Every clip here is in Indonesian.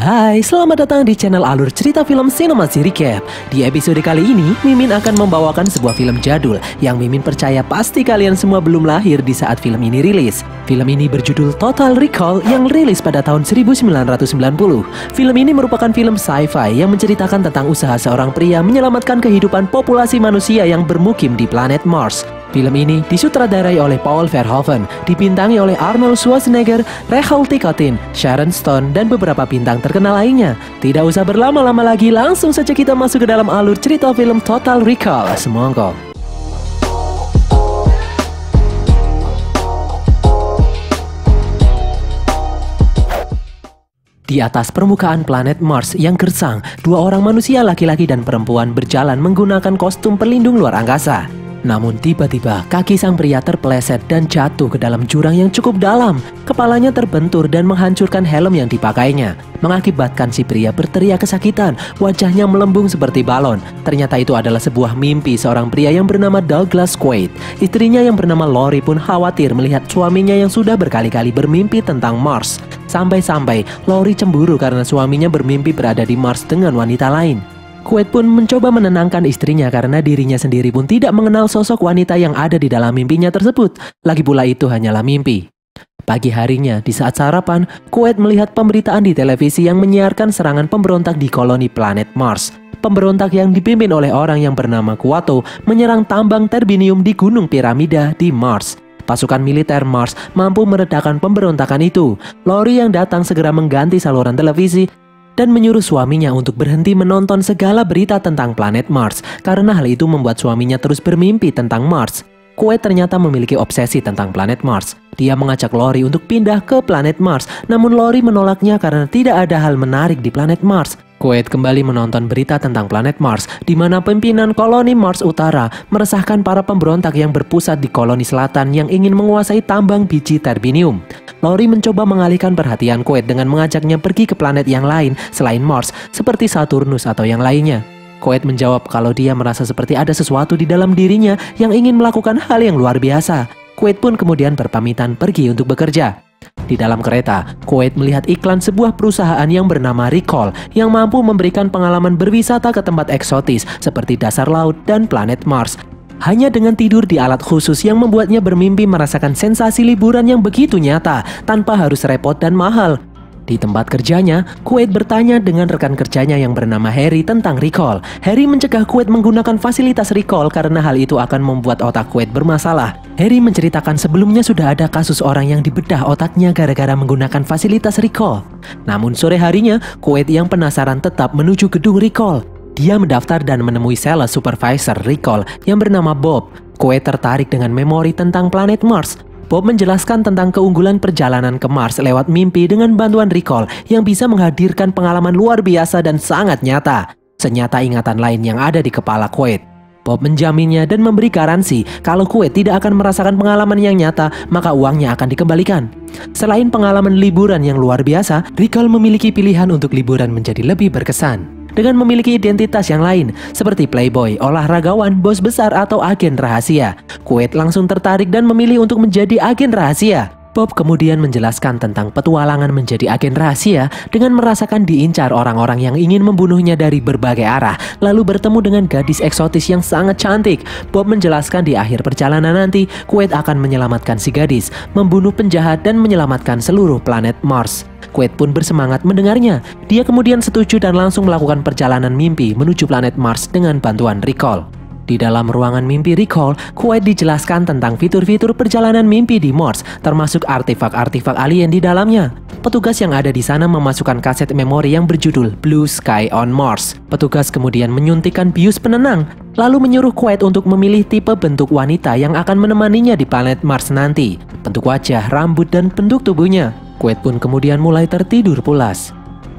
Hai, selamat datang di channel alur cerita film Sinemasi Recap. Di episode kali ini, Mimin akan membawakan sebuah film jadul yang Mimin percaya pasti kalian semua belum lahir di saat film ini rilis. Film ini berjudul Total Recall yang rilis pada tahun 1990. Film ini merupakan film sci-fi yang menceritakan tentang usaha seorang pria menyelamatkan kehidupan populasi manusia yang bermukim di planet Mars. Film ini disutradarai oleh Paul Verhoeven, dibintangi oleh Arnold Schwarzenegger, Rachel Ticotin, Sharon Stone, dan beberapa bintang terkenal lainnya. Tidak usah berlama-lama lagi, langsung saja kita masuk ke dalam alur cerita film Total Recall. Semongko. Di atas permukaan planet Mars yang gersang, dua orang manusia laki-laki dan perempuan berjalan menggunakan kostum pelindung luar angkasa. Namun tiba-tiba kaki sang pria terpeleset dan jatuh ke dalam jurang yang cukup dalam. Kepalanya terbentur dan menghancurkan helm yang dipakainya, mengakibatkan si pria berteriak kesakitan, wajahnya melembung seperti balon. Ternyata itu adalah sebuah mimpi seorang pria yang bernama Douglas Quaid. Istrinya yang bernama Lori pun khawatir melihat suaminya yang sudah berkali-kali bermimpi tentang Mars. Sampai-sampai Lori cemburu karena suaminya bermimpi berada di Mars dengan wanita lain. Quaid pun mencoba menenangkan istrinya karena dirinya sendiri pun tidak mengenal sosok wanita yang ada di dalam mimpinya tersebut. Lagi pula itu hanyalah mimpi. Pagi harinya, di saat sarapan, Quaid melihat pemberitaan di televisi yang menyiarkan serangan pemberontak di koloni planet Mars. Pemberontak yang dipimpin oleh orang yang bernama Kuato menyerang tambang terbinium di Gunung Piramida di Mars. Pasukan militer Mars mampu meredakan pemberontakan itu. Lori yang datang segera mengganti saluran televisi dan menyuruh suaminya untuk berhenti menonton segala berita tentang planet Mars karena hal itu membuat suaminya terus bermimpi tentang Mars. Quaid ternyata memiliki obsesi tentang planet Mars. Dia mengajak Lori untuk pindah ke planet Mars, namun Lori menolaknya karena tidak ada hal menarik di planet Mars. Quaid kembali menonton berita tentang planet Mars, di mana pimpinan koloni Mars Utara meresahkan para pemberontak yang berpusat di koloni selatan yang ingin menguasai tambang biji terbinium. Lori mencoba mengalihkan perhatian Quaid dengan mengajaknya pergi ke planet yang lain selain Mars, seperti Saturnus atau yang lainnya. Quaid menjawab kalau dia merasa seperti ada sesuatu di dalam dirinya yang ingin melakukan hal yang luar biasa. Quaid pun kemudian berpamitan pergi untuk bekerja. Di dalam kereta, Quaid melihat iklan sebuah perusahaan yang bernama Recall yang mampu memberikan pengalaman berwisata ke tempat eksotis seperti dasar laut dan planet Mars. Hanya dengan tidur di alat khusus yang membuatnya bermimpi merasakan sensasi liburan yang begitu nyata tanpa harus repot dan mahal. Di tempat kerjanya, Quaid bertanya dengan rekan kerjanya yang bernama Harry tentang Recall. Harry mencegah Quaid menggunakan fasilitas Recall karena hal itu akan membuat otak Quaid bermasalah. Harry menceritakan sebelumnya sudah ada kasus orang yang dibedah otaknya gara-gara menggunakan fasilitas Recall. Namun sore harinya, Quaid yang penasaran tetap menuju gedung Recall. Dia mendaftar dan menemui sales supervisor Recall yang bernama Bob. Quaid tertarik dengan memori tentang planet Mars. Bob menjelaskan tentang keunggulan perjalanan ke Mars lewat mimpi dengan bantuan Recall yang bisa menghadirkan pengalaman luar biasa dan sangat nyata. Senyata ingatan lain yang ada di kepala Quaid. Bob menjaminnya dan memberi garansi kalau Quaid tidak akan merasakan pengalaman yang nyata, maka uangnya akan dikembalikan. Selain pengalaman liburan yang luar biasa, Recall memiliki pilihan untuk liburan menjadi lebih berkesan. Dengan memiliki identitas yang lain, seperti playboy, olahragawan, bos besar, atau agen rahasia. Quaid langsung tertarik dan memilih untuk menjadi agen rahasia. Bob kemudian menjelaskan tentang petualangan menjadi agen rahasia dengan merasakan diincar orang-orang yang ingin membunuhnya dari berbagai arah, lalu bertemu dengan gadis eksotis yang sangat cantik. Bob menjelaskan di akhir perjalanan nanti, Quaid akan menyelamatkan si gadis, membunuh penjahat, dan menyelamatkan seluruh planet Mars. Quaid pun bersemangat mendengarnya. Dia kemudian setuju dan langsung melakukan perjalanan mimpi menuju planet Mars dengan bantuan Recall. Di dalam ruangan mimpi Recall, Quaid dijelaskan tentang fitur-fitur perjalanan mimpi di Mars, termasuk artefak-artefak alien di dalamnya. Petugas yang ada di sana memasukkan kaset memori yang berjudul Blue Sky on Mars. Petugas kemudian menyuntikkan bius penenang, lalu menyuruh Quaid untuk memilih tipe bentuk wanita yang akan menemaninya di planet Mars nanti. Bentuk wajah, rambut, dan bentuk tubuhnya. Quaid pun kemudian mulai tertidur pulas.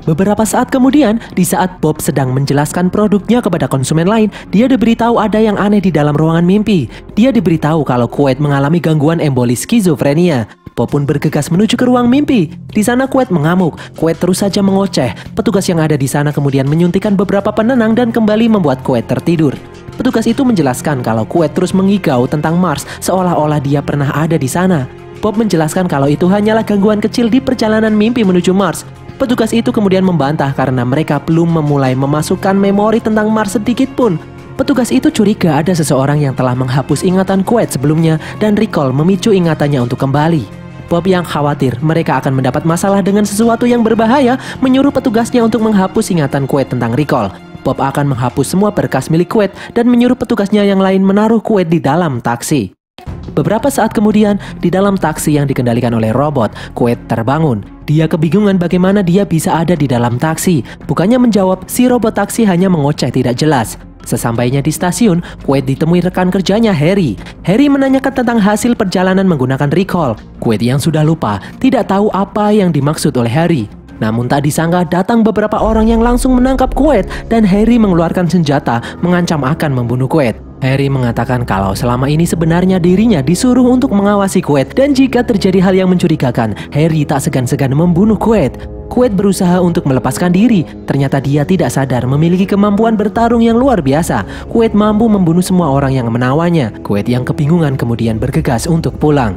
Beberapa saat kemudian, di saat Bob sedang menjelaskan produknya kepada konsumen lain, dia diberitahu ada yang aneh di dalam ruangan mimpi. Dia diberitahu kalau Quaid mengalami gangguan embolis skizofrenia. Bob pun bergegas menuju ke ruang mimpi. Di sana Quaid mengamuk. Quaid terus saja mengoceh. Petugas yang ada di sana kemudian menyuntikkan beberapa penenang dan kembali membuat Quaid tertidur. Petugas itu menjelaskan kalau Quaid terus mengigau tentang Mars seolah-olah dia pernah ada di sana. Bob menjelaskan kalau itu hanyalah gangguan kecil di perjalanan mimpi menuju Mars. Petugas itu kemudian membantah karena mereka belum memulai memasukkan memori tentang Mars sedikit pun. Petugas itu curiga ada seseorang yang telah menghapus ingatan Quaid sebelumnya dan recall memicu ingatannya untuk kembali. Bob yang khawatir mereka akan mendapat masalah dengan sesuatu yang berbahaya menyuruh petugasnya untuk menghapus ingatan Quaid tentang recall. Bob akan menghapus semua berkas milik Quaid dan menyuruh petugasnya yang lain menaruh Quaid di dalam taksi. Beberapa saat kemudian, di dalam taksi yang dikendalikan oleh robot, Quaid terbangun. Dia kebingungan bagaimana dia bisa ada di dalam taksi. Bukannya menjawab, si robot taksi hanya mengoceh tidak jelas. Sesampainya di stasiun, Quaid ditemui rekan kerjanya Harry. Harry menanyakan tentang hasil perjalanan menggunakan recall. Quaid yang sudah lupa tidak tahu apa yang dimaksud oleh Harry. Namun tak disangka datang beberapa orang yang langsung menangkap Quaid dan Harry mengeluarkan senjata mengancam akan membunuh Quaid. Harry mengatakan kalau selama ini sebenarnya dirinya disuruh untuk mengawasi Quaid dan jika terjadi hal yang mencurigakan, Harry tak segan-segan membunuh Quaid. Quaid berusaha untuk melepaskan diri. Ternyata dia tidak sadar memiliki kemampuan bertarung yang luar biasa. Quaid mampu membunuh semua orang yang menawannya. Quaid yang kebingungan kemudian bergegas untuk pulang.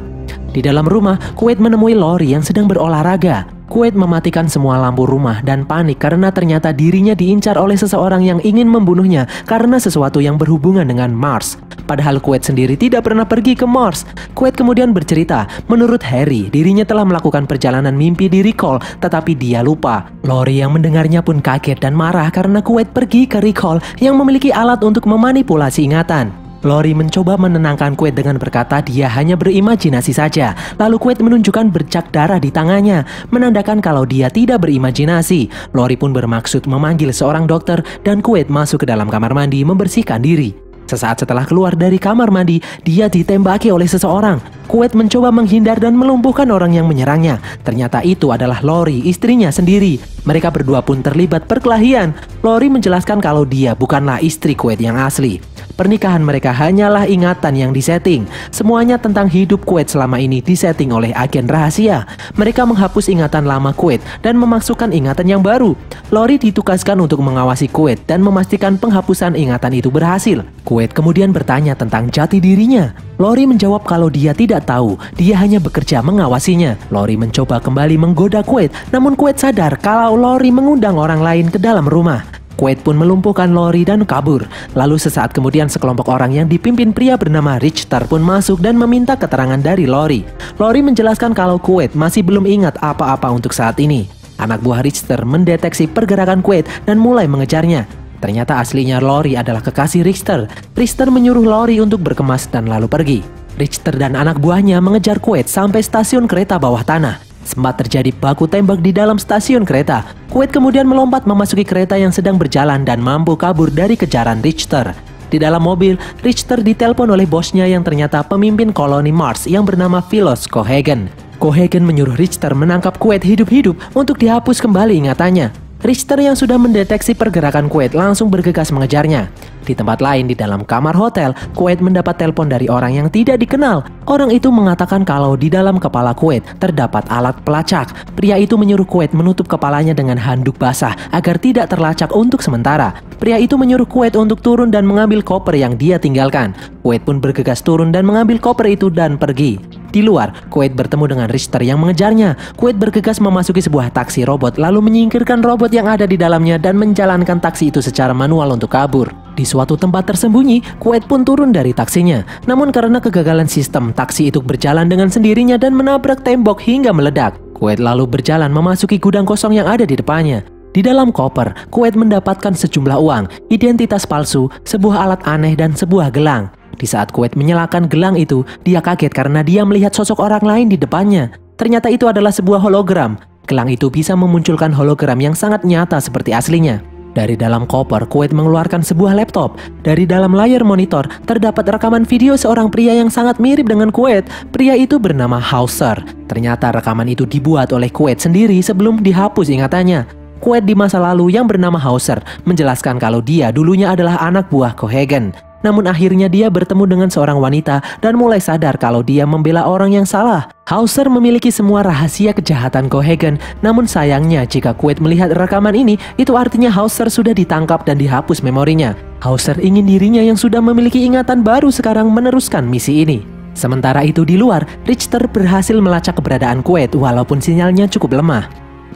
Di dalam rumah, Quaid menemui Lori yang sedang berolahraga. Quaid mematikan semua lampu rumah dan panik karena ternyata dirinya diincar oleh seseorang yang ingin membunuhnya karena sesuatu yang berhubungan dengan Mars. Padahal Quaid sendiri tidak pernah pergi ke Mars. Quaid kemudian bercerita, menurut Harry, dirinya telah melakukan perjalanan mimpi di recall, tetapi dia lupa. Lori yang mendengarnya pun kaget dan marah karena Quaid pergi ke recall yang memiliki alat untuk memanipulasi ingatan. Lori mencoba menenangkan Quaid dengan berkata dia hanya berimajinasi saja. Lalu Quaid menunjukkan bercak darah di tangannya, menandakan kalau dia tidak berimajinasi. Lori pun bermaksud memanggil seorang dokter dan Quaid masuk ke dalam kamar mandi membersihkan diri. Sesaat setelah keluar dari kamar mandi, dia ditembaki oleh seseorang. Quaid mencoba menghindar dan melumpuhkan orang yang menyerangnya. Ternyata itu adalah Lori, istrinya sendiri. Mereka berdua pun terlibat perkelahian. Lori menjelaskan kalau dia bukanlah istri Quaid yang asli. Pernikahan mereka hanyalah ingatan yang disetting. Semuanya tentang hidup Quaid selama ini disetting oleh agen rahasia. Mereka menghapus ingatan lama Quaid dan memasukkan ingatan yang baru. Lori ditugaskan untuk mengawasi Quaid dan memastikan penghapusan ingatan itu berhasil. Quaid kemudian bertanya tentang jati dirinya. Lori menjawab kalau dia tidak tahu, dia hanya bekerja mengawasinya. Lori mencoba kembali menggoda Quaid, namun Quaid sadar kalau Lori mengundang orang lain ke dalam rumah. Quaid pun melumpuhkan Lori dan kabur. Lalu sesaat kemudian sekelompok orang yang dipimpin pria bernama Richter pun masuk dan meminta keterangan dari Lori. Lori menjelaskan kalau Quaid masih belum ingat apa-apa untuk saat ini. Anak buah Richter mendeteksi pergerakan Quaid dan mulai mengejarnya. Ternyata aslinya Lori adalah kekasih Richter. Richter menyuruh Lori untuk berkemas dan lalu pergi. Richter dan anak buahnya mengejar Quaid sampai stasiun kereta bawah tanah. Sempat terjadi baku tembak di dalam stasiun kereta. Quaid kemudian melompat memasuki kereta yang sedang berjalan dan mampu kabur dari kejaran Richter. Di dalam mobil, Richter ditelepon oleh bosnya yang ternyata pemimpin koloni Mars yang bernama Philos Cohagen. Cohagen menyuruh Richter menangkap Quaid hidup-hidup untuk dihapus kembali ingatannya. Richter yang sudah mendeteksi pergerakan Quaid langsung bergegas mengejarnya. Di tempat lain di dalam kamar hotel, Quaid mendapat telepon dari orang yang tidak dikenal. Orang itu mengatakan kalau di dalam kepala Quaid terdapat alat pelacak. Pria itu menyuruh Quaid menutup kepalanya dengan handuk basah agar tidak terlacak untuk sementara. Pria itu menyuruh Quaid untuk turun dan mengambil koper yang dia tinggalkan. Quaid pun bergegas turun dan mengambil koper itu dan pergi. Di luar, Quaid bertemu dengan Richter yang mengejarnya. Quaid bergegas memasuki sebuah taksi robot lalu menyingkirkan robot yang ada di dalamnya dan menjalankan taksi itu secara manual untuk kabur. Di suatu tempat tersembunyi, Quaid pun turun dari taksinya. Namun karena kegagalan sistem, taksi itu berjalan dengan sendirinya dan menabrak tembok hingga meledak. Quaid lalu berjalan memasuki gudang kosong yang ada di depannya. Di dalam koper, Quaid mendapatkan sejumlah uang, identitas palsu, sebuah alat aneh dan sebuah gelang. Di saat Quaid menyalakan gelang itu, dia kaget karena dia melihat sosok orang lain di depannya. Ternyata itu adalah sebuah hologram. Gelang itu bisa memunculkan hologram yang sangat nyata seperti aslinya. Dari dalam koper, Quaid mengeluarkan sebuah laptop. Dari dalam layar monitor, terdapat rekaman video seorang pria yang sangat mirip dengan Quaid. Pria itu bernama Hauser. Ternyata rekaman itu dibuat oleh Quaid sendiri sebelum dihapus ingatannya. Quaid di masa lalu yang bernama Hauser menjelaskan kalau dia dulunya adalah anak buah Cohagen. Namun akhirnya dia bertemu dengan seorang wanita dan mulai sadar kalau dia membela orang yang salah. Hauser memiliki semua rahasia kejahatan Cohagen. Namun sayangnya jika Quaid melihat rekaman ini, itu artinya Hauser sudah ditangkap dan dihapus memorinya. Hauser ingin dirinya yang sudah memiliki ingatan baru sekarang meneruskan misi ini. Sementara itu di luar, Richter berhasil melacak keberadaan Quaid walaupun sinyalnya cukup lemah.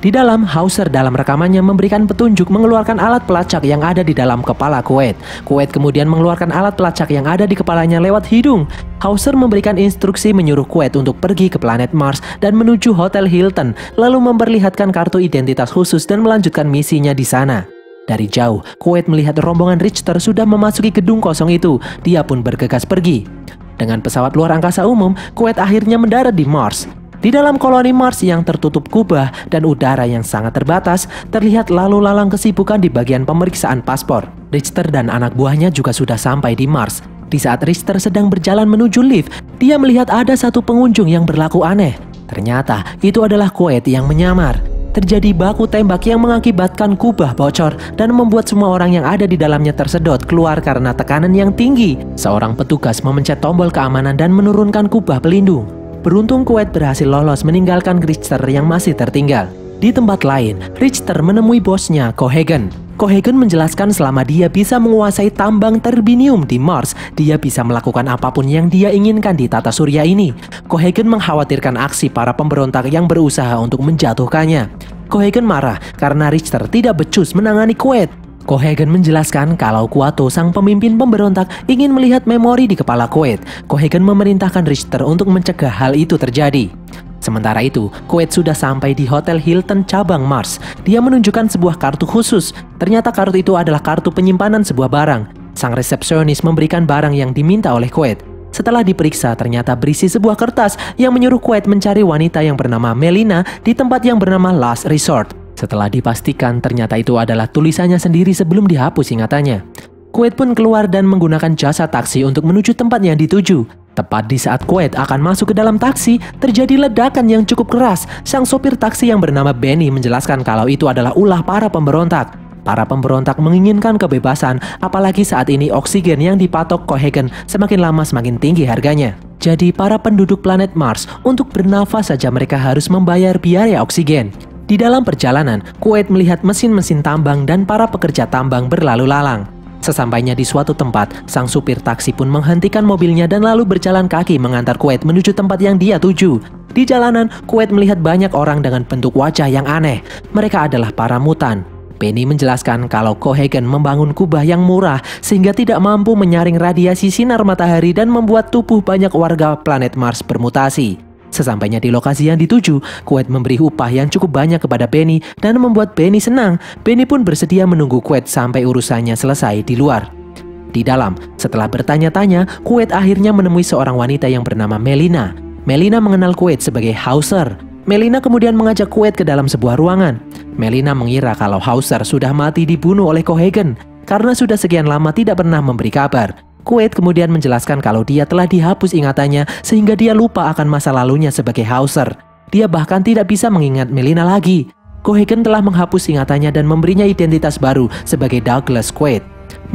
Di dalam, Hauser dalam rekamannya memberikan petunjuk mengeluarkan alat pelacak yang ada di dalam kepala Quaid. Quaid kemudian mengeluarkan alat pelacak yang ada di kepalanya lewat hidung. Hauser memberikan instruksi menyuruh Quaid untuk pergi ke planet Mars dan menuju Hotel Hilton, lalu memperlihatkan kartu identitas khusus dan melanjutkan misinya di sana. Dari jauh, Quaid melihat rombongan Richter sudah memasuki gedung kosong itu. Dia pun bergegas pergi. Dengan pesawat luar angkasa umum, Quaid akhirnya mendarat di Mars. Di dalam koloni Mars yang tertutup kubah dan udara yang sangat terbatas, terlihat lalu lalang kesibukan di bagian pemeriksaan paspor. Richter dan anak buahnya juga sudah sampai di Mars. Di saat Richter sedang berjalan menuju lift, dia melihat ada satu pengunjung yang berlaku aneh. Ternyata itu adalah Quaid yang menyamar. Terjadi baku tembak yang mengakibatkan kubah bocor dan membuat semua orang yang ada di dalamnya tersedot keluar karena tekanan yang tinggi. Seorang petugas memencet tombol keamanan dan menurunkan kubah pelindung. Beruntung Quaid berhasil lolos meninggalkan Richter yang masih tertinggal. Di tempat lain, Richter menemui bosnya, Cohagen. Cohagen menjelaskan selama dia bisa menguasai tambang terbinium di Mars, dia bisa melakukan apapun yang dia inginkan di tata surya ini. Cohagen mengkhawatirkan aksi para pemberontak yang berusaha untuk menjatuhkannya. Cohagen marah karena Richter tidak becus menangani Quaid. Cohagen menjelaskan kalau Kuato, sang pemimpin pemberontak, ingin melihat memori di kepala Quaid. Cohagen memerintahkan Richter untuk mencegah hal itu terjadi. Sementara itu, Quaid sudah sampai di Hotel Hilton cabang Mars. Dia menunjukkan sebuah kartu khusus. Ternyata kartu itu adalah kartu penyimpanan sebuah barang. Sang resepsionis memberikan barang yang diminta oleh Quaid. Setelah diperiksa, ternyata berisi sebuah kertas yang menyuruh Quaid mencari wanita yang bernama Melina di tempat yang bernama Last Resort. Setelah dipastikan ternyata itu adalah tulisannya sendiri sebelum dihapus ingatannya. Quaid pun keluar dan menggunakan jasa taksi untuk menuju tempat yang dituju. Tepat di saat Quaid akan masuk ke dalam taksi, terjadi ledakan yang cukup keras. Sang sopir taksi yang bernama Benny menjelaskan kalau itu adalah ulah para pemberontak. Para pemberontak menginginkan kebebasan, apalagi saat ini oksigen yang dipatok Cohagen semakin lama semakin tinggi harganya. Jadi para penduduk planet Mars untuk bernafas saja mereka harus membayar biaya oksigen. Di dalam perjalanan, Quaid melihat mesin-mesin tambang dan para pekerja tambang berlalu lalang. Sesampainya di suatu tempat, sang supir taksi pun menghentikan mobilnya dan lalu berjalan kaki mengantar Quaid menuju tempat yang dia tuju. Di jalanan, Quaid melihat banyak orang dengan bentuk wajah yang aneh. Mereka adalah para mutan. Benny menjelaskan kalau Cohagen membangun kubah yang murah sehingga tidak mampu menyaring radiasi sinar matahari dan membuat tubuh banyak warga planet Mars bermutasi. Sesampainya di lokasi yang dituju, Quaid memberi upah yang cukup banyak kepada Benny dan membuat Benny senang. Benny pun bersedia menunggu Quaid sampai urusannya selesai di luar. Di dalam, setelah bertanya-tanya, Quaid akhirnya menemui seorang wanita yang bernama Melina. Melina mengenal Quaid sebagai Hauser. Melina kemudian mengajak Quaid ke dalam sebuah ruangan. Melina mengira kalau Hauser sudah mati dibunuh oleh Cohagen karena sudah sekian lama tidak pernah memberi kabar. Quaid kemudian menjelaskan kalau dia telah dihapus ingatannya sehingga dia lupa akan masa lalunya sebagai Hauser. Dia bahkan tidak bisa mengingat Melina lagi. Cohagen telah menghapus ingatannya dan memberinya identitas baru sebagai Douglas Quaid.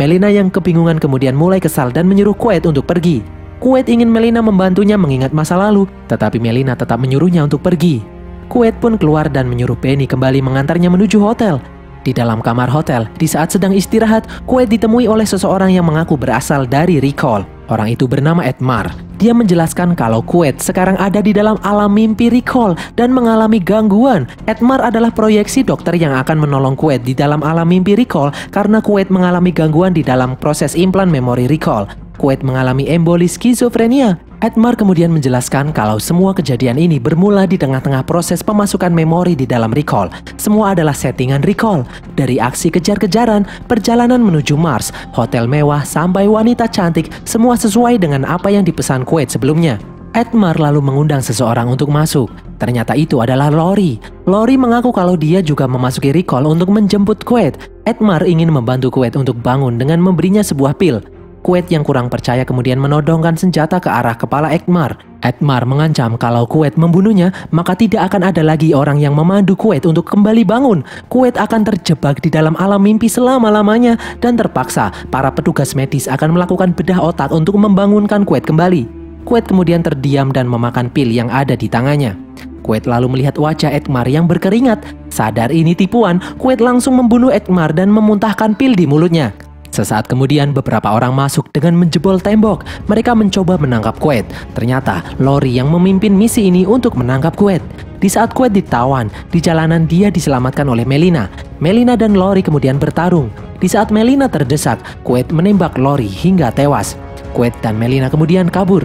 Melina yang kebingungan kemudian mulai kesal dan menyuruh Quaid untuk pergi. Quaid ingin Melina membantunya mengingat masa lalu, tetapi Melina tetap menyuruhnya untuk pergi. Quaid pun keluar dan menyuruh Benny kembali mengantarnya menuju hotel. Di dalam kamar hotel, di saat sedang istirahat, Quaid ditemui oleh seseorang yang mengaku berasal dari Recall. Orang itu bernama Edmar. Dia menjelaskan kalau Quaid sekarang ada di dalam alam mimpi Recall dan mengalami gangguan. Edmar adalah proyeksi dokter yang akan menolong Quaid di dalam alam mimpi Recall karena Quaid mengalami gangguan di dalam proses implan memori Recall. Quaid mengalami emboli skizofrenia. Edmar kemudian menjelaskan kalau semua kejadian ini bermula di tengah-tengah proses pemasukan memori di dalam Recall. Semua adalah settingan Recall. Dari aksi kejar-kejaran, perjalanan menuju Mars, hotel mewah, sampai wanita cantik, semua sesuai dengan apa yang dipesan Quaid sebelumnya. Edmar lalu mengundang seseorang untuk masuk. Ternyata itu adalah Lori. Lori mengaku kalau dia juga memasuki Recall untuk menjemput Quaid. Edmar ingin membantu Quaid untuk bangun dengan memberinya sebuah pil. Quaid yang kurang percaya kemudian menodongkan senjata ke arah kepala Edmar. Edmar mengancam kalau Quaid membunuhnya, maka tidak akan ada lagi orang yang memandu Quaid untuk kembali bangun. Quaid akan terjebak di dalam alam mimpi selama-lamanya dan terpaksa para petugas medis akan melakukan bedah otak untuk membangunkan Quaid kembali. Quaid kemudian terdiam dan memakan pil yang ada di tangannya. Quaid lalu melihat wajah Edmar yang berkeringat. Sadar ini tipuan, Quaid langsung membunuh Edmar dan memuntahkan pil di mulutnya. Sesaat kemudian beberapa orang masuk dengan menjebol tembok. Mereka mencoba menangkap Quaid. Ternyata Lori yang memimpin misi ini untuk menangkap Quaid. Di saat Quaid ditawan, di jalanan dia diselamatkan oleh Melina. Melina dan Lori kemudian bertarung. Di saat Melina terdesak, Quaid menembak Lori hingga tewas. Quaid dan Melina kemudian kabur.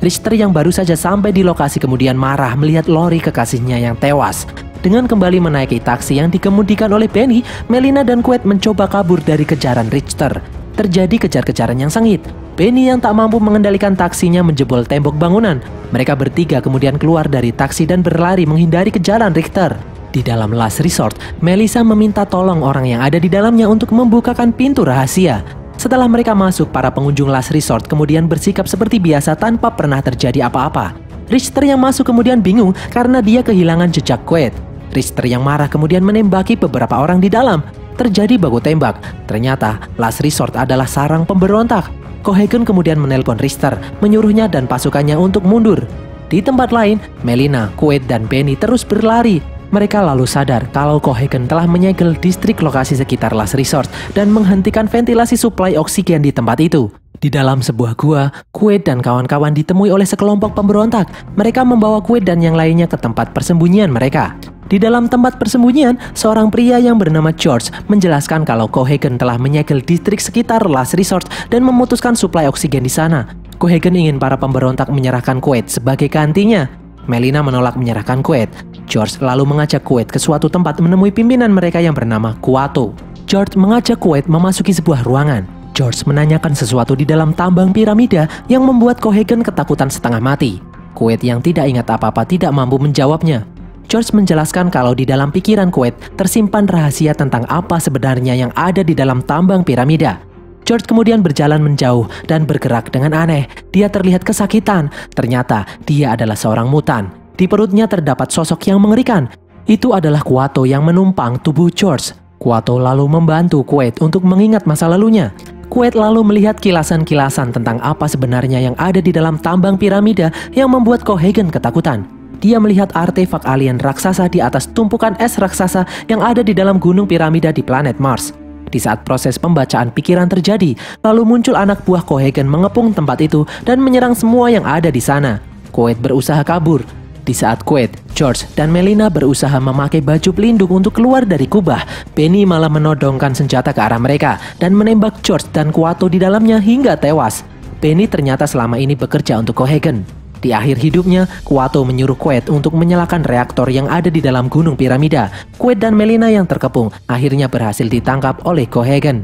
Richter yang baru saja sampai di lokasi kemudian marah melihat Lori kekasihnya yang tewas. Dengan kembali menaiki taksi yang dikemudikan oleh Benny, Melina dan Quaid mencoba kabur dari kejaran Richter. Terjadi kejar-kejaran yang sengit. Benny yang tak mampu mengendalikan taksinya menjebol tembok bangunan. Mereka bertiga kemudian keluar dari taksi dan berlari menghindari kejaran Richter. Di dalam Last Resort, Melissa meminta tolong orang yang ada di dalamnya untuk membukakan pintu rahasia. Setelah mereka masuk, para pengunjung Last Resort kemudian bersikap seperti biasa tanpa pernah terjadi apa-apa. Richter yang masuk kemudian bingung karena dia kehilangan jejak Quaid. Richter yang marah kemudian menembaki beberapa orang di dalam. Terjadi baku tembak. Ternyata Last Resort adalah sarang pemberontak. Cohaagen kemudian menelpon Richter, menyuruhnya dan pasukannya untuk mundur. Di tempat lain, Melina, Quaid, dan Benny terus berlari. Mereka lalu sadar kalau Cohaagen telah menyegel distrik lokasi sekitar Last Resort dan menghentikan ventilasi suplai oksigen di tempat itu. Di dalam sebuah gua, Quaid dan kawan-kawan ditemui oleh sekelompok pemberontak. Mereka membawa Quaid dan yang lainnya ke tempat persembunyian mereka. Di dalam tempat persembunyian, seorang pria yang bernama George menjelaskan kalau Cohaagen telah menyegel distrik sekitar Last Resort dan memutuskan suplai oksigen di sana. Cohaagen ingin para pemberontak menyerahkan Quaid sebagai gantinya. Melina menolak menyerahkan Quaid. George lalu mengajak Quaid ke suatu tempat menemui pimpinan mereka yang bernama Kuato. George mengajak Quaid memasuki sebuah ruangan. George menanyakan sesuatu di dalam tambang piramida yang membuat Cohaagen ketakutan setengah mati. Quaid yang tidak ingat apa-apa tidak mampu menjawabnya. George menjelaskan kalau di dalam pikiran Quaid tersimpan rahasia tentang apa sebenarnya yang ada di dalam tambang piramida. George kemudian berjalan menjauh dan bergerak dengan aneh. Dia terlihat kesakitan. Ternyata dia adalah seorang mutan. Di perutnya terdapat sosok yang mengerikan. Itu adalah Kuato yang menumpang tubuh George. Kuato lalu membantu Quaid untuk mengingat masa lalunya. Quaid lalu melihat kilasan-kilasan tentang apa sebenarnya yang ada di dalam tambang piramida yang membuat Cohaagen ketakutan. Dia melihat artefak alien raksasa di atas tumpukan es raksasa yang ada di dalam gunung piramida di planet Mars. Di saat proses pembacaan pikiran terjadi, lalu muncul anak buah Cohaagen mengepung tempat itu dan menyerang semua yang ada di sana. Quaid berusaha kabur. Di saat Quaid, George, dan Melina berusaha memakai baju pelindung untuk keluar dari kubah, Benny malah menodongkan senjata ke arah mereka dan menembak George dan Kuato di dalamnya hingga tewas. Benny ternyata selama ini bekerja untuk Cohaagen. Di akhir hidupnya, Kuato menyuruh Quaid untuk menyalakan reaktor yang ada di dalam gunung piramida. Quaid dan Melina yang terkepung akhirnya berhasil ditangkap oleh Cohaagen.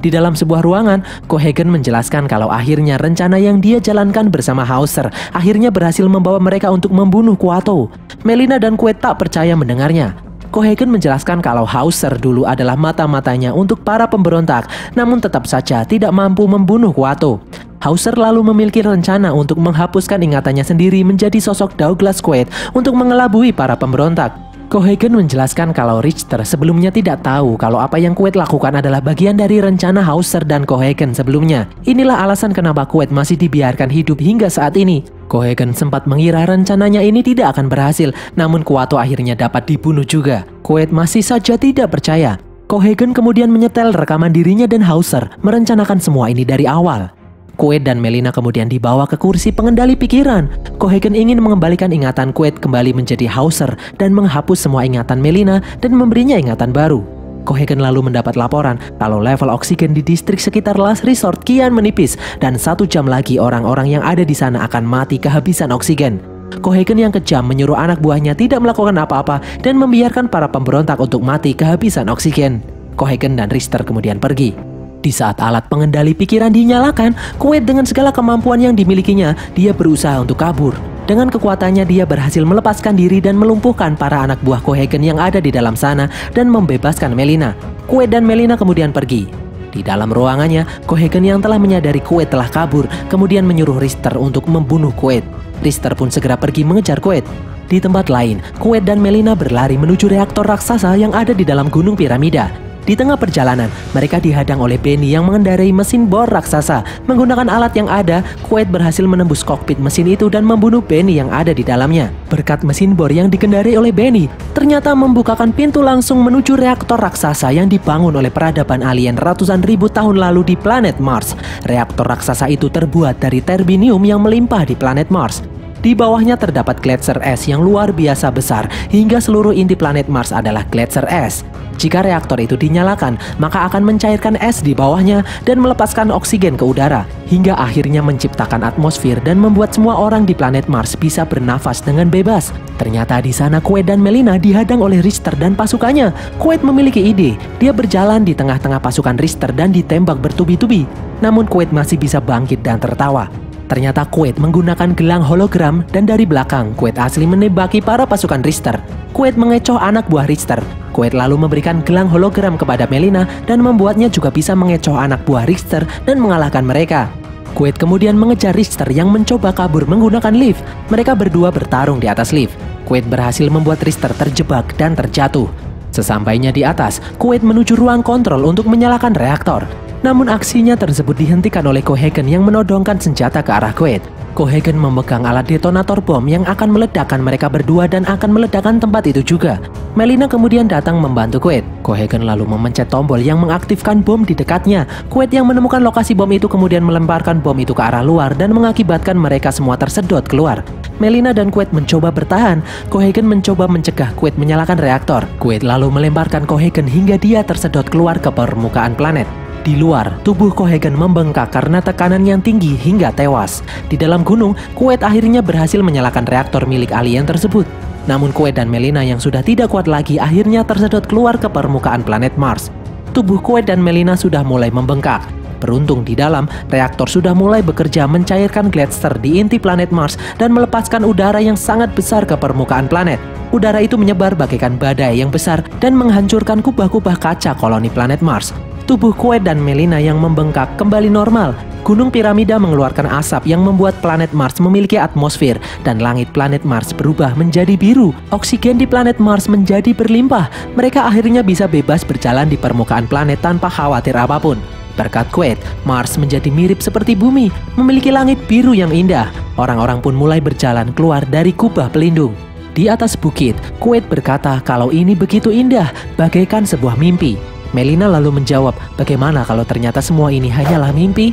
Di dalam sebuah ruangan, Cohaagen menjelaskan kalau akhirnya rencana yang dia jalankan bersama Hauser akhirnya berhasil membawa mereka untuk membunuh Kuato. Melina dan Quaid tak percaya mendengarnya. Cohaagen menjelaskan kalau Hauser dulu adalah mata-matanya untuk para pemberontak, namun tetap saja tidak mampu membunuh Kuato. Hauser lalu memiliki rencana untuk menghapuskan ingatannya sendiri menjadi sosok Douglas Quaid untuk mengelabui para pemberontak. Cohaagen menjelaskan kalau Richter sebelumnya tidak tahu kalau apa yang Quaid lakukan adalah bagian dari rencana Hauser dan Cohaagen sebelumnya. Inilah alasan kenapa Quaid masih dibiarkan hidup hingga saat ini. Cohaagen sempat mengira rencananya ini tidak akan berhasil, namun Kuato akhirnya dapat dibunuh juga. Quaid masih saja tidak percaya. Cohaagen kemudian menyetel rekaman dirinya dan Hauser merencanakan semua ini dari awal. Quaid dan Melina kemudian dibawa ke kursi pengendali pikiran. Cohaagen ingin mengembalikan ingatan Quaid kembali menjadi Hauser dan menghapus semua ingatan Melina dan memberinya ingatan baru. Cohaagen lalu mendapat laporan kalau level oksigen di distrik sekitar Last Resort kian menipis dan 1 jam lagi orang-orang yang ada di sana akan mati kehabisan oksigen. Cohaagen yang kejam menyuruh anak buahnya tidak melakukan apa-apa dan membiarkan para pemberontak untuk mati kehabisan oksigen. Cohaagen dan Richter kemudian pergi. Di saat alat pengendali pikiran dinyalakan, Quaid dengan segala kemampuan yang dimilikinya, dia berusaha untuk kabur. Dengan kekuatannya dia berhasil melepaskan diri dan melumpuhkan para anak buah Cohaagen yang ada di dalam sana dan membebaskan Melina. Quaid dan Melina kemudian pergi. Di dalam ruangannya, Cohaagen yang telah menyadari Quaid telah kabur, kemudian menyuruh Richter untuk membunuh Quaid. Richter pun segera pergi mengejar Quaid. Di tempat lain, Quaid dan Melina berlari menuju reaktor raksasa yang ada di dalam gunung piramida. Di tengah perjalanan, mereka dihadang oleh Benny yang mengendarai mesin bor raksasa. Menggunakan alat yang ada, Quaid berhasil menembus kokpit mesin itu dan membunuh Benny yang ada di dalamnya. Berkat mesin bor yang dikendarai oleh Benny, ternyata membukakan pintu langsung menuju reaktor raksasa yang dibangun oleh peradaban alien ratusan ribu tahun lalu di planet Mars. Reaktor raksasa itu terbuat dari terbinium yang melimpah di planet Mars. Di bawahnya terdapat gletser es yang luar biasa besar, hingga seluruh inti planet Mars adalah gletser es. Jika reaktor itu dinyalakan, maka akan mencairkan es di bawahnya dan melepaskan oksigen ke udara, hingga akhirnya menciptakan atmosfer dan membuat semua orang di planet Mars bisa bernafas dengan bebas. Ternyata di sana Quaid dan Melina dihadang oleh Richter dan pasukannya. Quaid memiliki ide, dia berjalan di tengah-tengah pasukan Richter dan ditembak bertubi-tubi. Namun Quaid masih bisa bangkit dan tertawa. Ternyata Quaid menggunakan gelang hologram dan dari belakang Quaid asli menembaki para pasukan Richter. Quaid mengecoh anak buah Richter. Quaid lalu memberikan gelang hologram kepada Melina dan membuatnya juga bisa mengecoh anak buah Richter dan mengalahkan mereka. Quaid kemudian mengejar Richter yang mencoba kabur menggunakan lift. Mereka berdua bertarung di atas lift. Quaid berhasil membuat Richter terjebak dan terjatuh. Sesampainya di atas, Quaid menuju ruang kontrol untuk menyalakan reaktor. Namun aksinya tersebut dihentikan oleh Cohaagen yang menodongkan senjata ke arah Quaid. Cohaagen memegang alat detonator bom yang akan meledakkan mereka berdua dan akan meledakkan tempat itu juga. Melina kemudian datang membantu Quaid. Cohaagen lalu memencet tombol yang mengaktifkan bom di dekatnya. Quaid yang menemukan lokasi bom itu kemudian melemparkan bom itu ke arah luar dan mengakibatkan mereka semua tersedot keluar. Melina dan Quaid mencoba bertahan. Cohaagen mencoba mencegah Quaid menyalakan reaktor. Quaid lalu melemparkan Cohaagen hingga dia tersedot keluar ke permukaan planet. Di luar, tubuh Cohaagen membengkak karena tekanan yang tinggi hingga tewas. Di dalam gunung, Quaid akhirnya berhasil menyalakan reaktor milik alien tersebut. Namun Quaid dan Melina yang sudah tidak kuat lagi akhirnya tersedot keluar ke permukaan planet Mars. Tubuh Quaid dan Melina sudah mulai membengkak. Beruntung di dalam, reaktor sudah mulai bekerja mencairkan gletser di inti planet Mars dan melepaskan udara yang sangat besar ke permukaan planet. Udara itu menyebar bagaikan badai yang besar dan menghancurkan kubah-kubah kaca koloni planet Mars. Tubuh Quaid dan Melina yang membengkak kembali normal. Gunung piramida mengeluarkan asap yang membuat planet Mars memiliki atmosfer dan langit planet Mars berubah menjadi biru. Oksigen di planet Mars menjadi berlimpah. Mereka akhirnya bisa bebas berjalan di permukaan planet tanpa khawatir apapun. Berkat Quaid, Mars menjadi mirip seperti bumi, memiliki langit biru yang indah. Orang-orang pun mulai berjalan keluar dari kubah pelindung. Di atas bukit, Quaid berkata kalau ini begitu indah, bagaikan sebuah mimpi. Melina lalu menjawab, bagaimana kalau ternyata semua ini hanyalah mimpi?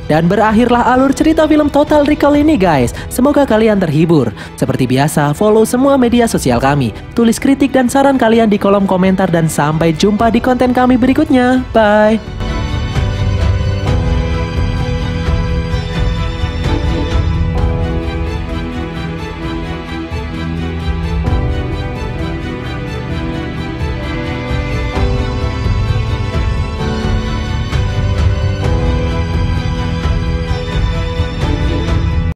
Dan berakhirlah alur cerita film Total Recall ini guys. Semoga kalian terhibur. Seperti biasa, follow semua media sosial kami. Tulis kritik dan saran kalian di kolom komentar dan sampai jumpa di konten kami berikutnya. Bye!